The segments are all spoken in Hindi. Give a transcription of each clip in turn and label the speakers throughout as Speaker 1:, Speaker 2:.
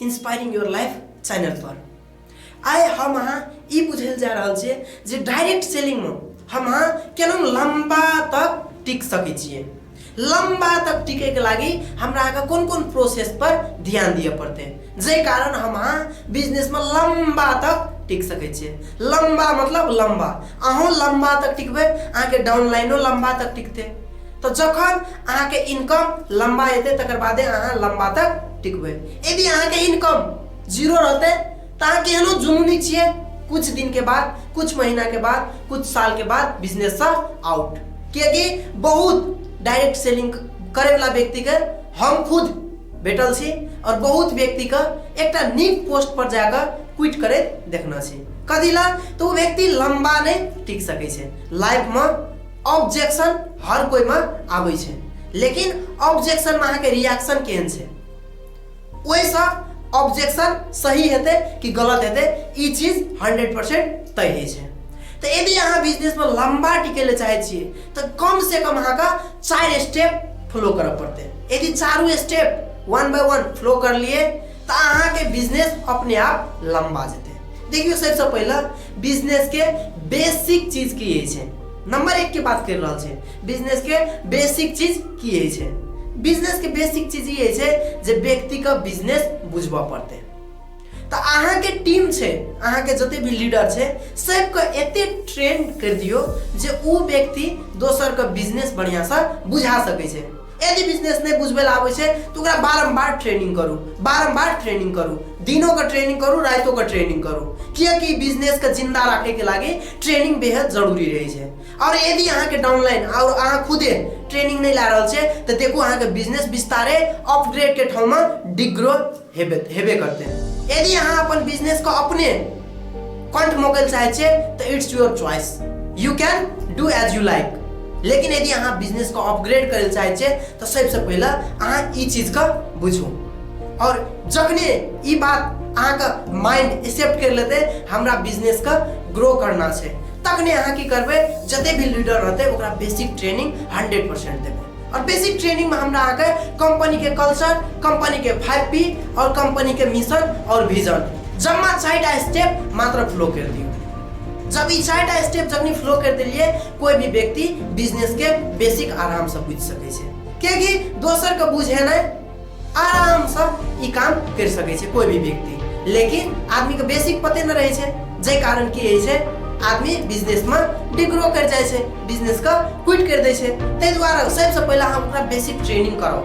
Speaker 1: इंस्पायरिंग योर लाइफ चैनल पर। आइ हम अहाँ ई बुझल जा रहल छियै जे डायरेक्ट सेलिंग में हम अहाँ केना लंबा तक टिक सकै छियै। लंबा तक टिके के लागी हमरा के कोन प्रोसेस पर ध्यान दिए पड़ते, जे कारण हम अहाँ बिजनेस में लंबा तक टिक सकै छियै। लंबा मतलब लंबा, अहूँ लंबा तक टिकबै, अहाँ के डाउनलाइनो लंबा तक टिकते। तो जखन अहाँ के इनकम लंबा हेतै तकर बादे अहाँ लंबा तक टिकबै। यदि अहाँ के इनकम जीरो रहते तो अहाँ केहनो जुनूनी छियै, कुछ दिन के बाद, कुछ महीना के बाद, कुछ साल के बाद बिजनेस से आउट। कियाकि बहुत डायरेक्ट सेलिंग करे वाला व्यक्ति के हम खुद भेटल छी और बहुत व्यक्ति का एक नीक पोस्ट पर जाकर क्विट करे देखना छी। कथी ला तो वो व्यक्ति लंबा नहीं टिक सके छे। लाइफ में ऑब्जेक्शन हर कोई में आवे छे, लेकिन ऑब्जेक्शन में अहाँ के रिएक्शन केहन छे, वैसा ऑब्जेक्शन सही हेते कि गलत हेते ई चीज 100% तय है छे। तो यदि अहाँ बिजनेस में लंबा टिके ले चाहे छिए तो कम से कम अहाँ का 4 स्टेप फॉलो करे पड़ते। यदि चारों स्टेप 1 बाय 1 फॉलो कर लिए तो अहाँ के बिजनेस अपने आप लंबा जेते। देखियो सबसे पहला बिजनेस के बेसिक चीज की है छे। नंबर 1 की बात कर रहल छे, बिजनेस के बेसिक चीज की है छे। बिजनेस के बेसिक चीज ये छे जे व्यक्ति का बिजनेस बुझबा पड़ते। तो अहाँ के टीम छे, अहाँ के जते भी लीडर छे सबके एते ट्रेन कर दियो जे उ व्यक्ति दोसर का बिजनेस बढ़िया से बुझा सके छे। यदि बिजनेस नहीं बुझबे आवे छे तो ओकरा बारंबार ट्रेनिंग करू, बारंबार ट्रेनिंग करू, दिनों का ट्रेनिंग करू, रातों का ट्रेनिंग करू, कियाकि बिजनेस के जिंदा रखे के लागे ट्रेनिंग बेहद जरूरी रहे छे। और यदि अहाँ के डाउनलाइन और अहाँ खुदे ट्रेनिंग नहीं ला रहल छे तो देखो अहाँ के बिजनेस विस्तारे अपग्रेड के ठाव में डिग्रो हेबे करते हैं। यदि अहाँ अपन बिजनेस को अपने कंठ मोकल चाहे छे तो it's your choice, you can do as you like. लेकिन यदि अहाँ बिजनेस को अपग्रेड करे चाहे छे तो सबसे पहला अहाँ ई चीज का बुझू और जखने ई बात अहाँ का माइंड एक्सेप्ट कर लेते हमरा बिजनेस का ग्रो करना छे, तखने अहाँ की करबे जते भी लीडर रहते ओकरा बेसिक ट्रेनिंग 100% देबे। और बेसिक ट्रेनिंग में हमरा आके कंपनी के कल्चर, कंपनी के 5P और कंपनी के मिशन और विजन जम्मा 4टा स्टेप मात्र फ्लो कर दियो। जब ई 4टा स्टेप जखनी फ्लो कर दिलिए कोई भी व्यक्ति बिजनेस के बेसिक आराम से बुझ सके छे। क्योंकि दोसर के बुझे नहीं आराम से ई काम कर सके छे कोई भी व्यक्ति। लेकिन आदमी के बेसिक पते न रहे छे, जे कारण की है छे आदमी बिजनेस में डिग्रो कर जाए छे, बिजनेस का क्विट कर दे छे। तै द्वारा सबसे पहला हम ओकरा बेसिक ट्रेनिंग करो,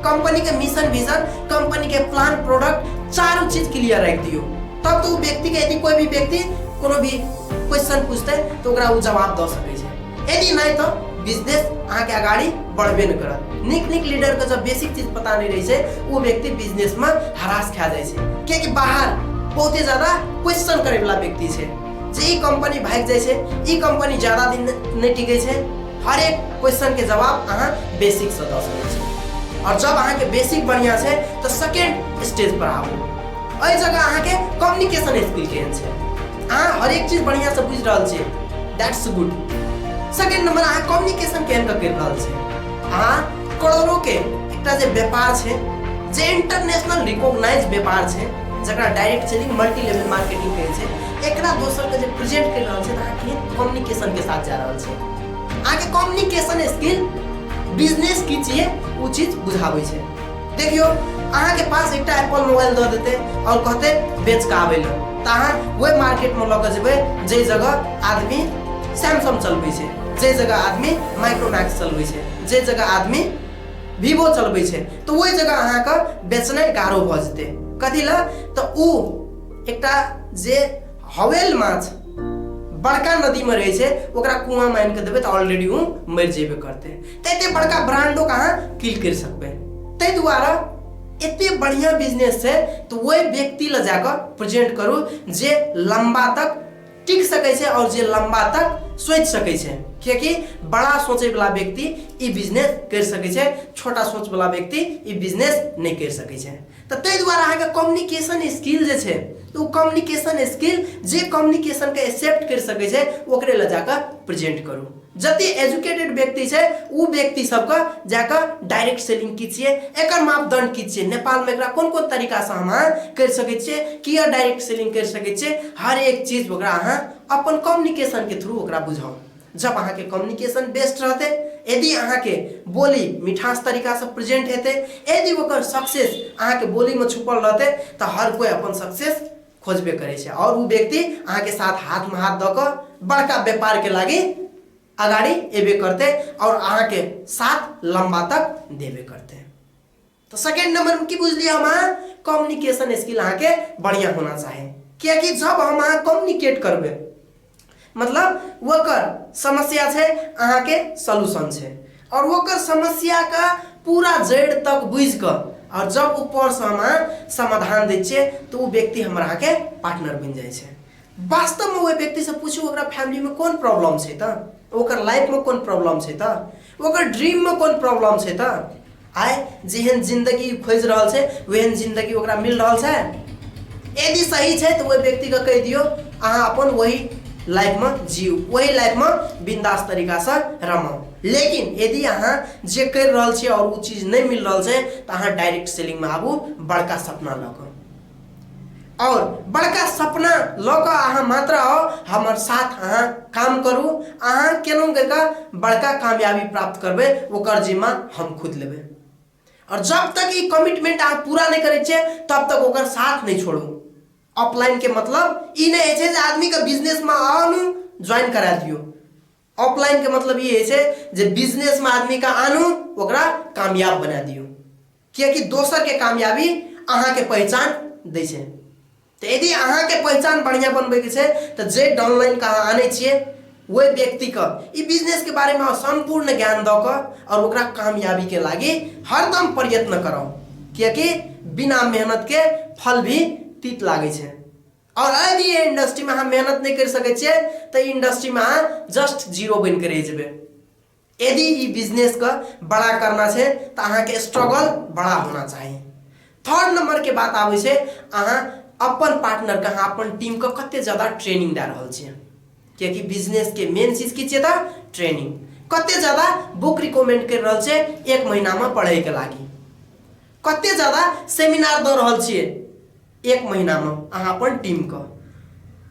Speaker 1: कंपनी के मिशन विजन, कंपनी के प्लान, प्रोडक्ट चारों चीज क्लियर रख दियो। तब तो व्यक्ति के यदि कोई भी व्यक्ति कोनो भी क्वेश्चन पूछते तो ओकरा उ जवाब द सके छे। यदि नहीं तो बिजनेस अहाँ के आगाड़ी बढ़बे न करत। निक लीडर के जब बेसिक चीज पता नहीं रही छे वो व्यक्ति बिजनेस में हरास खा जाए छे। क्योंकि बाहर बहुत ही ज्यादा क्वेश्चन करे वाला व्यक्ति छे जे ई कंपनी भाग जाए छे, ई कंपनी ज्यादा दिन नहीं टिके छे। हर एक क्वेश्चन के जवाब अहाँ बेसिक से द सके छे। और जब अहाँ के बेसिक बढ़िया छे तो सेकंड स्टेज पर आबू। एहि जगह अहाँ के कम्युनिकेशन स्किल केहन छे, अहाँ हर एक चीज बढ़िया से बुझ रहल छे, दैट्स गुड। सेकंड नंबर अहाँ कम्युनिकेशन केहन कर रहल छे। अहाँ करोड़ों के एकटा जे व्यापार छे जे इंटरनेशनल रिकॉग्नाइज व्यापार छे जकरा direct selling multi level marketing कहै छे, एकरा दोसर के जे प्रेजेंट कर रहल छे अहाँ के कम्युनिकेशन के साथ जा रहल छे। अहाँ के कम्युनिकेशन स्किल बिजनेस की चाहिए वो चीज बुझावे छे। देखियो अहाँ के पास एकटा एप्पल मोबाइल द देते और कहते बेच के आवे ला तो अहाँ वही मार्केट में लग जेबे जे जगह आदमी सैमसंग चलबे छे, जे जगह आदमी माइक्रोमैक्स चलबे छे, जे जगह आदमी वीवो चलबे छे, तो वही जगह अहाँ का बेचनाइ गारो भ जेते। कथी ला तो उ एकटा जे हवेल माछ बड़का नदी में रहे छे ओकरा कुआं मान के देबे तो ऑलरेडी उ मर जेबे करते। तते बड़का ब्रांडो कहाँ किल कर सकबे। तै द्वारा इतने बढ़िया बिजनेस है तो वही व्यक्ति ला जाकर प्रेजेंट करू जे लंबा तक टिक सके छे और जे लंबा तक सोच सके छे। क्योंकि बड़ा सोचे वाला व्यक्ति ई बिजनेस कर सके छे, छोटा सोच वाला व्यक्ति ई बिजनेस नहीं कर सके छे। तो तै द्वारा अहाँके कम्युनिकेशन स्किल जे छै तो कम्युनिकेशन स्किल जे कम्युनिकेशन के एक्सेप्ट कर सकै छै ओकरे ल जाकर प्रेजेंट करू। जति एजुकेटेड व्यक्ति छै उ व्यक्ति सबके जाकर डायरेक्ट सेलिंग की छियै, एकर मापदंड की छियै, नेपाल में एकरा कोन-कोन तरीका से हम कर सकै छियै, किया डायरेक्ट सेलिंग कर सकै छियै, हर एक चीज ओकरा अहाँ अपन कम्युनिकेशन के थ्रू ओकरा बुझाऊ। जब अहाँ के कम्युनिकेशन बेस्ट रहते, यदि अहाँ के बोली मिठास तरीका से प्रेजेंट हेते, यदि ओकर सक्सेस अहाँ के बोली में छुपल रहते तो हर कोई अपन सक्सेस खोजबे करे छै और उ व्यक्ति अहाँ के साथ हाथ में हाथ द के बड़का व्यापार के लागी अगाड़ी एबे करते और अहाँ के साथ लंबा तक देबे करते। तो सेकंड नंबर में की बुझलिए हम कम्युनिकेशन स्किल अहाँ के बढ़िया होना चाहिए, क्योंकि जब हम अहाँ कम्युनिकेट करबे मतलब वकर समस्या है अहाँ के सॉल्यूशन है और वकर समस्या का पूरा जड़ तक बुझ कर और जब ऊपर से हम समाधान दै छियै तो वो व्यक्ति हमरा के पार्टनर बन जाए छै। वास्तव में वो व्यक्ति से पूछू ओकरा फैमिली में कौन प्रॉब्लम छै त, ओकर लाइफ में कौन प्रॉब्लम छै त, ओकर ड्रीम में कौन प्रॉब्लम छै त, आइ जेहन जिंदगी खोज रहल छै वहन जिंदगी ओकरा मिल रहल छै। यदि सही छै तो वो व्यक्ति के कह दियो अहाँ अपन वही लाइफ में जीव, वही लाइफ में बिंदास तरीका से रमो। लेकिन यदि अहाँ जे कर रहल छी और वो चीज नहीं मिल रहल छै तो अहाँ डायरेक्ट सेलिंग में आबू, बड़का सपना लक और बड़का सपना लक अहाँ मात्र आओ हमर साथ अहाँ काम करू, अहाँ केना करके बड़का कामयाबी प्राप्त करबे ओकर जिम्मा हम खुद लेबे। और जब तक ये कमिटमेंट आप पूरा नहीं करे छे तब तक ओकर साथ नहीं छोड़ू। ऑफलाइन के मतलब ई नहीं है आदमी का बिजनेस में आनु ज्वाइन करा दियो, ऑफलाइन के मतलब ये है जे बिजनेस में आदमी का आनु ओकरा कामयाब बना दियो, क्योंकि दोसर के कामयाबी अहाँ के पहचान दै छै। तो यदि अहाँ के पहचान बढ़िया बनबे के छै तो जे डाउनलाइन का आने छिए वही व्यक्ति का ई बिजनेस के बारे में संपूर्ण ज्ञान द के और ओकरा कामयाबी के लागी हरदम प्रयत्न करो, क्योंकि बिना मेहनत के फल भी तीत लागे छै। और यदि ये इंडस्ट्री में हम मेहनत नहीं कर सके छिए तो इंडस्ट्री में जस्ट जीरो बन के रह जेबे। यदि ये बिजनेस का बड़ा करना है तो अहाँ के स्ट्रगल बड़ा होना चाहिए। थर्ड नंबर के बात आवे छै अहाँ अपन पार्टनर के अहाँ अपन टीम के कते ज्यादा ट्रेनिंग दे रहल छिए, क्योंकि बिजनेस के मेन चीज की छिए ट्रेनिंग। कते ज्यादा बुक रिकमेंड कर रहल छै एक महीना में पढ़े के लागी, कते ज्यादा सेमिनार द रहल छिए एक महीना में अहाँ अपन टीम का,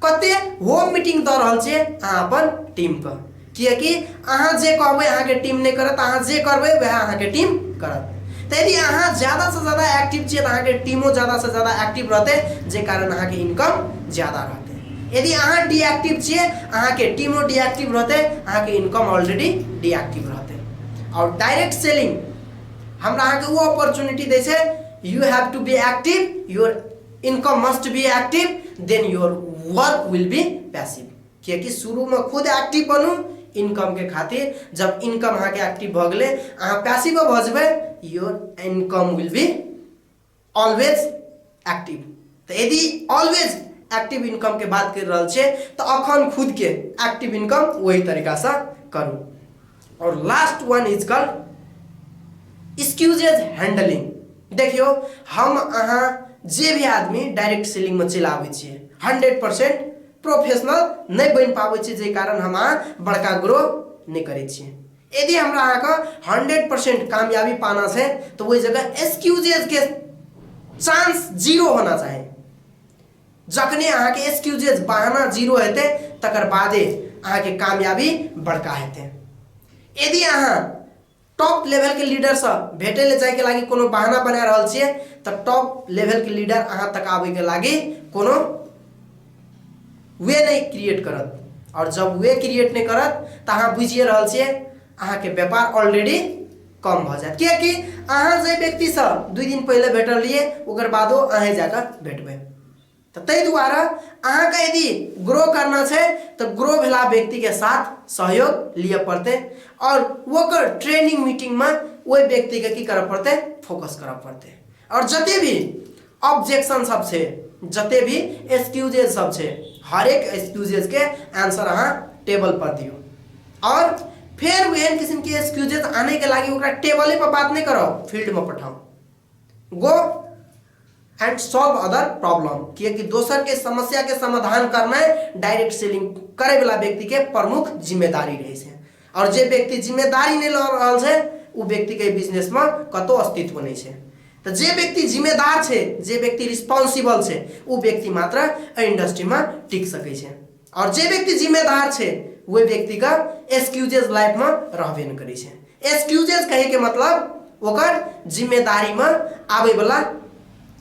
Speaker 1: कते होम मीटिंग द रहल छिए अहाँ अपन टीम का, कियाकि अहाँ जे कहबै अहाँ के टीम नहीं करत, अहाँ जे करबै वह अहाँ के टीम करत। तो यदि अहाँ ज्यादा से ज्यादा एक्टिव छिए तो अहाँ के टीमो ज्यादा से ज्यादा एक्टिव रहते, जे कारण अहाँ के इनकम ज्यादा रहते। यदि अहाँ डीएक्टिव छिए अहाँ के टीमो डीएक्टिव रहते, अहाँ के इनकम ऑलरेडी डीएक्टिव रहते। और डायरेक्ट सेलिंग हमरा अहाँ के वो अपॉर्चुनिटी दै छै, you have to be active, your income must be active, then your work will be passive. क्योंकि शुरू में खुद एक्टिव बनू इनकम के खातिर, जब इनकम अहाँ के एक्टिव भ गेले अहाँ पैसिव भ जेबे, your income will be always active. तो यदि ऑलवेज एक्टिव इनकम के बात कर रहल छे तो अखन खुद के एक्टिव इनकम वही तरीका से करू। और last one is called excuses handling. देखियो हम अहाँ जे भी आदमी डायरेक्ट सेलिंग में चल आवे छिए 100% प्रोफेशनल नहीं बन पावे छिए, जे कारण हम बड़का ग्रो नहीं करे छिए। यदि हमरा अहाँ का 100% कामयाबी पाना है तो वही जगह एक्सक्यूजेज के चांस जीरो होना चाहिए। जखने अहाँ के एक्सक्यूजेज बहाना जीरो हेते तकर बादे अहाँ के कामयाबी बड़का हेते। यदि अहाँ टॉप लेवल के लीडर से भेटे ले जाए के लागी कोनो बहाना बना रहल छिए तो टॉप लेवल के लीडर अहाँ तक आवे के लागी कोनो वे नहीं क्रिएट करत, और जब वे क्रिएट नहीं करत तो अहाँ बुझिए रहल छिए अहाँ के व्यापार ऑलरेडी कम भ जात, क्योंकि अहाँ जे व्यक्ति से 2 दिन पहले भेटल लिए ओकर बादो अहाँ जाकर भेटबे। तो तै द्वारा अहाँ का यदि ग्रो करना है तो ग्रो भेला व्यक्ति के साथ सहयोग लिए पड़ते, और वोकर ट्रेनिंग मीटिंग में वही व्यक्ति के की करे पड़ते, फोकस करे पड़ते। और जते भी ऑब्जेक्शन सब छे, जते भी एक्सक्यूजेज सब छे, हर एक एक्सक्यूजेज के आंसर अहाँ टेबल पर दियो, और फिर वेन किस्म के एक्सक्यूजेज आने के लागी ओकरा टेबल पर बात नहीं करो, फील्ड में पठाओ। Go and solve other problem, कि दोसर के समस्या के समाधान करना डायरेक्ट सेलिंग करे वाला व्यक्ति के प्रमुख जिम्मेदारी रहे छै। और जे व्यक्ति जिम्मेदारी नहीं ल रहल छै उ व्यक्ति के बिजनेस में कतो अस्तित्व नहीं छै। तो जे व्यक्ति जिम्मेदार छै, जे व्यक्ति रिस्पॉन्सिबल छै, उ व्यक्ति मात्र इंडस्ट्री में टिक सकै छै। और जे व्यक्ति जिम्मेदार छै वो व्यक्ति का एक्सक्यूजेस लाइफ में रहबे न करे छै। एक्सक्यूजेस कहे के मतलब ओकर जिम्मेदारी में आवे वाला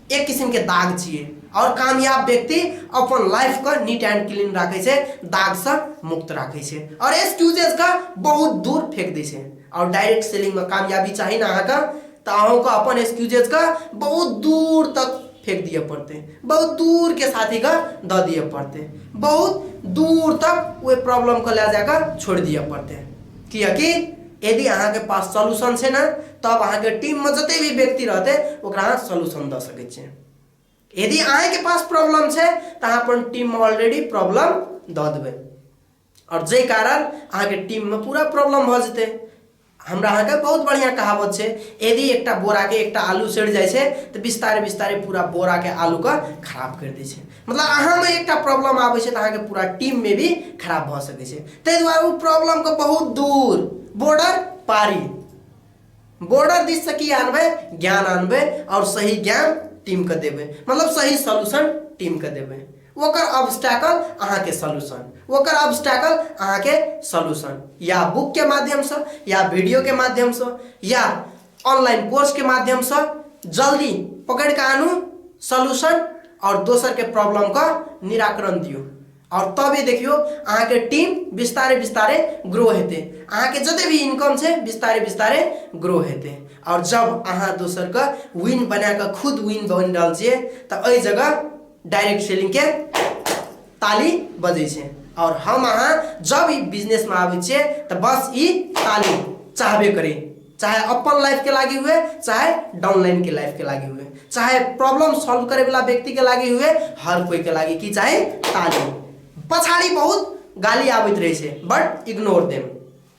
Speaker 1: एक किस्म के दाग छिए। और कामयाब व्यक्ति अपन लाइफ का नीट एंड क्लीन रखे छै, दाग से मुक्त रखे छै और एक्सक्यूजेस का बहुत दूर फेंक दै छै। और डायरेक्ट सेलिंग में कामयाबी चाहिए ना अहाँ का, तो अहों का अपन एक्सक्यूजेस का बहुत दूर तक फेंक दिए पड़ते, बहुत दूर के साथी का द दिए पड़ते, बहुत दूर तक वो प्रॉब्लम को ले जाकर छोड़ दिए पड़ते। कि यदि अहाँ के पास सॉल्यूशन है ना, तब अहाँ के टीम में जते भी व्यक्ति रहते ओकरा सॉल्यूशन द सके छे। यदि अहाँ के पास प्रॉब्लम है तो अहाँ अपन टीम में ऑलरेडी प्रॉब्लम द देबे और जे कारण अहाँ के टीम में पूरा प्रॉब्लम भ जते। हमरा अहाँ के बहुत बढ़िया कहावत है, यदि एकटा बोरा के एकटा आलू सड़ जाए छै तो बिस्तारे बिस्तारे पूरा बोरा के आलू का खराब कर दै छै। मतलब अहाँ में एकटा प्रॉब्लम आबै छै तो अहाँ के पूरा टीम में भी खराब भ सकै छै। तै दुआरे उ प्रॉब्लम को बहुत दूर बॉर्डर पारी, बॉर्डर दिस से की आनबे, ज्ञान आनबे और सही ज्ञान टीम के देबे, मतलब सही सॉल्यूशन टीम के देबे। ओकर ऑब्स्टैकल अहाँ के सॉल्यूशन, ओकर ऑब्स्टैकल अहाँ के सॉल्यूशन, या बुक के माध्यम से, या वीडियो के माध्यम से, या ऑनलाइन कोर्स के माध्यम से जल्दी पकड़ के आनू सॉल्यूशन और दोसर के प्रॉब्लम का निराकरण दियो। और तभी देखियो अहाँ के टीम बिस्तारे बिस्तारे ग्रो हेते, अहाँ के जते भी इनकम से बिस्तारे बिस्तारे ग्रो हेते। और जब अहाँ दोसर का विन बना के खुद विन बन रहल छिए तो एहि जगह डायरेक्ट सेलिंग के ताली बजे छे। और हम अहाँ जब ई बिजनेस में आवे छिए तो बस ई ताली चाहबे करे, चाहे अपन लाइफ के लागी हुए, चाहे डाउनलाइन के लाइफ के लागी हुए, चाहे प्रॉब्लम सॉल्व करे वाला व्यक्ति के लागी हुए, हर कोई के लागी की चाहे ताली। पछाड़ी बहुत गाली आवित रहे छे but ignore them,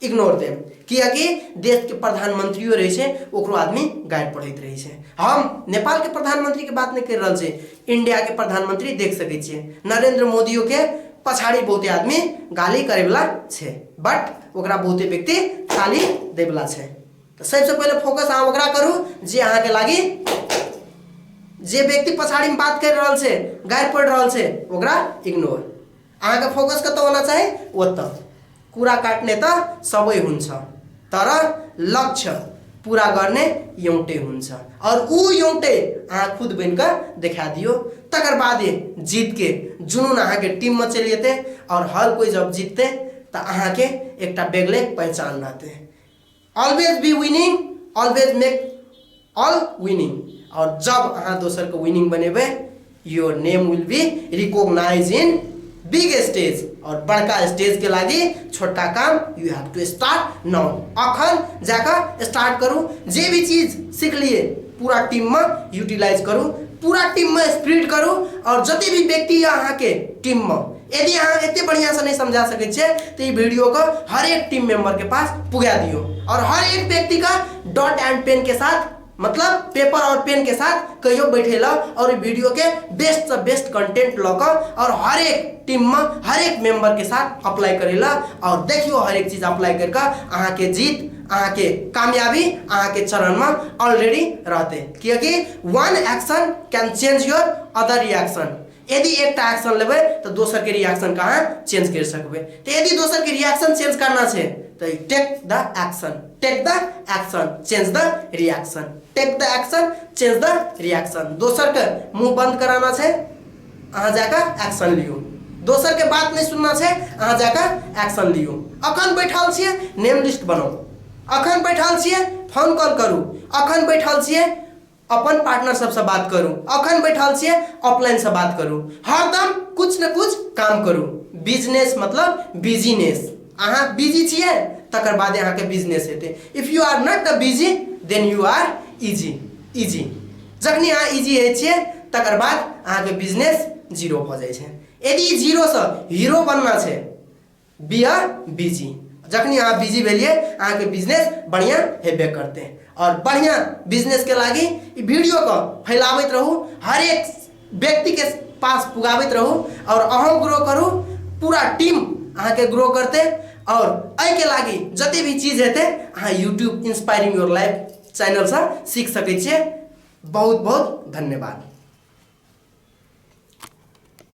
Speaker 1: ignore them. कि देश के प्रधानमंत्रियों रहे छे ओकरो आदमी गाइड पढ़ैत रहे छे। हम नेपाल के प्रधानमंत्री के बात नहीं कर रहल छे, इंडिया के प्रधानमंत्री देख सके छिए नरेंद्र मोदियों के पछाड़ी बहुते आदमी गाली करे वाला छे बट ओकरा बहुते व्यक्ति ताली दे वाला छे। तो सबसे पहले फोकस अहाँ ओकरा करू जे अहाँ के लागी, जे व्यक्ति पछाड़ी में बात कर रहल छे, गाइड पढ़ रहल छे, ओकरा इग्नोर। अहाँ के फोकस कत होना चाहिए ओत। कूड़ा काट्ने त सबै हुन्छ तर लक्ष्य पूरा गर्ने एउटै हुन्छ और ऊ एउटै अहाँ खुद बन के देखा दियो। तकर बाद जीत के जुनून अहाँ के टीम में चल जेते और हर कोई जब जीतते तो अहाँ के एकटा बेगले पहचान रहते। Always be winning, always make all winning. और जब अहाँ दोसर को विनिंग बनेबे your name will be recognise in big stage. और बड़का स्टेज के लागी छोटा काम you have to start now. अखन जाकर स्टार्ट करू, जे भी चीज सीख लिए पूरा टीम में यूटिलाइज करू, पूरा टीम में स्प्रिट करू। और जते भी व्यक्ति अहाँ के टीम में यदि अहाँ एते बढ़िया से नहीं समझा सके छे तो ये वीडियो को हर एक टीम मेंबर के पास पुगा दियो और हर एक व्यक्ति का डॉट एंड पेन के साथ, मतलब पेपर और पेन के साथ कहियो बैठेला और वीडियो के बेस्ट से बेस्ट कंटेंट लकर और हर एक टीम में हर एक मेंबर के साथ अप्लाई करेला। और देखियो हर एक चीज अप्लाई करके अहाँ के जीत, अहाँ के कामयाबी अहाँ के चरण में ऑलरेडी रहते। क्योंकि one action can change your other reaction. यदि एक एक्शन लेबे तो दोसर के रिएक्शन कहाँ चेंज कर सकबे। तो यदि दोसर के रिएक्शन चेंज करना है तो take the action, take the action change the reaction, take the action change the reaction. दोसर के मुंह बंद कराना है अहाँ जाकर एक्शन लियो, दोसर के बात नहीं सुनना है अहाँ जाकर एक्शन लियो। अखन बैठल छिए नेम लिस्ट बनाओ, अखन बैठल छिए फोन कॉल करू, अखन बैठल छिए अपन पार्टनर सबसे बात करू, अखन बैठल छिए ऑफलाइन से बात करू, हरदम कुछ न कुछ काम करू। बिजनेस मतलब बिजीनेस। अहाँ बिजी छिए तकर बाद अहाँ के बिजनेस हेते। If you are not the busy then you are easy, easy. जखनी अहाँ इजी है छिए तकर बाद अहाँ के बिजनेस जीरो हो जाए छे। यदि जीरो से हीरो बनना है बी आर बिजी। जखनी अहाँ बिजी भेलिए अहाँ के बिजनेस बढ़िया हेबे करते हैं। और बढ़िया बिजनेस के लागी ई वीडियो को फैलावत रहू, हर एक व्यक्ति के पास पुगावत रहू और अहम ग्रो करू, पूरा टीम अहाँ के ग्रो करते। और आई के लागी जते भी चीज हेते अहाँ YouTube inspiring your life channel से सीख सकै छियै। बहुत बहुत धन्यवाद।